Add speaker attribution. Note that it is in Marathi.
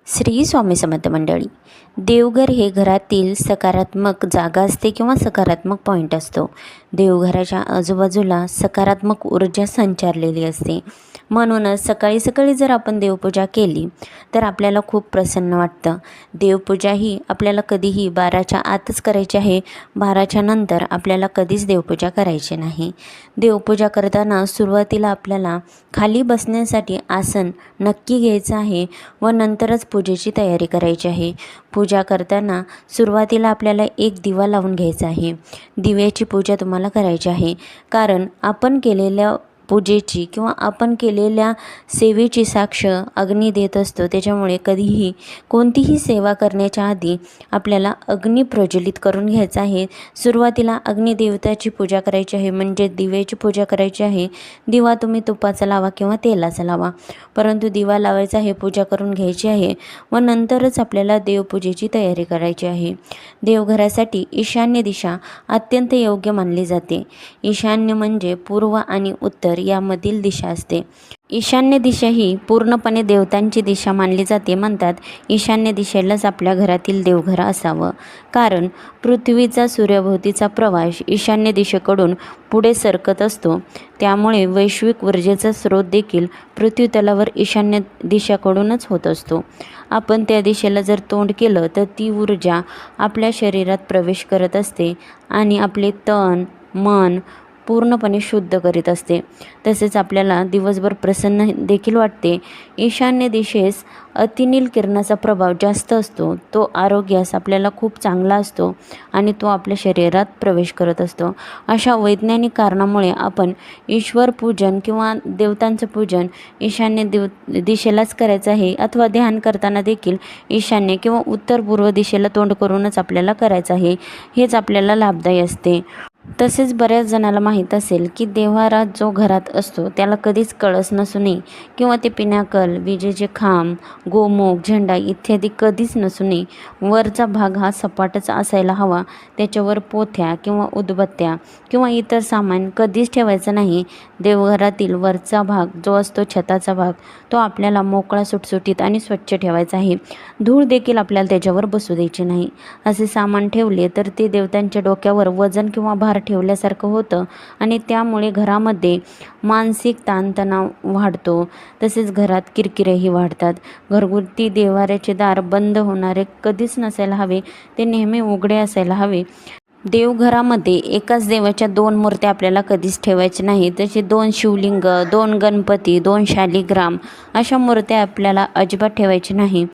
Speaker 1: श्री स्वामी समर्थ मंडळी, देवघर हे घरातील सकारात्मक जागा असते किंवा सकारात्मक पॉईंट असतो. देवघराच्या आजूबाजूला सकारात्मक ऊर्जा संचारलेली असते. म्हणूनच सकाळी सकाळी जर आपण देवपूजा केली तर आपल्याला खूप प्रसन्न वाटतं. देवपूजा ही आपल्याला कधीही 12च्या आतच करायची आहे. 12च्या नंतर आपल्याला कधीच देवपूजा करायची नाही. देवपूजा करताना सुरुवातीला आपल्याला खाली बसण्यासाठी आसन नक्की घ्यायचं आहे व नंतरच पूजेची तयारी करायची आहे. पूजा करताना सुरुवातीला आपल्याला एक दिवा लावून घ्यायचा आहे. दिव्याची पूजा तुम्हाला करायची आहे, कारण आपण केलेल्या पूजेची किंवा आपण केलेल्या सेवेची साक्ष अग्नी देत असतो. त्याच्यामुळे कधीही कोणतीही सेवा करण्याच्या आधी आपल्याला अग्नी प्रज्वलित करून घ्यायचा आहे. सुरुवातीला अग्निदेवताची पूजा करायची आहे, म्हणजे दिव्याची पूजा करायची आहे. दिवा तुम्ही तुपाचा लावा किंवा तेलाचा लावा, परंतु दिवा लावायचा आहे, पूजा करून घ्यायची आहे व नंतरच आपल्याला देवपूजेची तयारी करायची आहे. देवघरासाठी ईशान्य दिशा अत्यंत योग्य मानली जाते. ईशान्य म्हणजे पूर्व आणि उत्तर यामधील दिशा असते. ईशान्य दिशा ही पूर्णपणे देवतांची दिशा मानली जाते. म्हणतात ईशान्य दिशेलाच आपल्या घरातील देवघर असावं, कारण पृथ्वीचा सूर्याभोवतीचा प्रवास ईशान्य दिशेकडून पुढे सरकत असतो. त्यामुळे वैश्विक ऊर्जेचा स्रोत देखील पृथ्वीतलावर ईशान्य दिशेकडूनच होत असतो. आपण त्या दिशेला जर तोंड केलं तर ती ऊर्जा आपल्या शरीरात प्रवेश करत असते आणि आपले तन मन पूर्णपणे शुद्ध करीत असते. तसेच आपल्याला दिवसभर प्रसन्न देखील वाटते. ईशान्य दिशेस अतिनील किरणाचा प्रभाव जास्त असतो. तो आरोग्यास आपल्याला खूप चांगला असतो आणि तो आपल्या शरीरात प्रवेश करत असतो. अशा वैज्ञानिक कारणामुळे आपण ईश्वर पूजन किंवा देवतांचं पूजन ईशान्य दिशेलाच करायचं आहे, अथवा ध्यान करताना देखील ईशान्य किंवा उत्तर पूर्व दिशेला तोंड करूनच आपल्याला करायचं आहे. हेच आपल्याला लाभदायी असते. तसेच बऱ्याच जणाला माहीत असेल की देव्हारा जो घरात असतो त्याला कधीच कळस नसू नये किंवा ते पिनाकल, विजेचे खांब, गोमुख, झेंडा इत्यादी कधीच नसू नये. वरचा भाग हा सपाटच असायला हवा. त्याच्यावर पोथ्या किंवा उदबत्त्या किंवा इतर सामान कधीच ठेवायचं नाही. देवघरातील वरचा भाग जो असतो, छताचा भाग, तो आपल्याला मोकळा, सुटसुटीत आणि स्वच्छ ठेवायचा आहे. धूळ देखील आपल्याला त्याच्यावर बसू द्यायची नाही. असे सामान ठेवले तर ते देवतांच्या डोक्यावर वजन किंवा भार ठेवल्यासारखं होतं आणि त्यामुळे घरामध्ये मानसिक ताणतणाव वाढतो. तसेच घरात किरकिरेही वाढतात. घरगुती देव्हाऱ्याचे दार बंद होणारे कधीच नसायला हवे. ते नेहमी उघडे असायला हवे. देवघरामध्ये एकाच देवाच्या 2 मूर्त्या आपल्याला कधीच ठेवायच्या नाही. तसे 2 शिवलिंग, 2 गणपती, 2 शालिग्राम अशा मूर्त्या आपल्याला अजिबात ठेवायची नाही.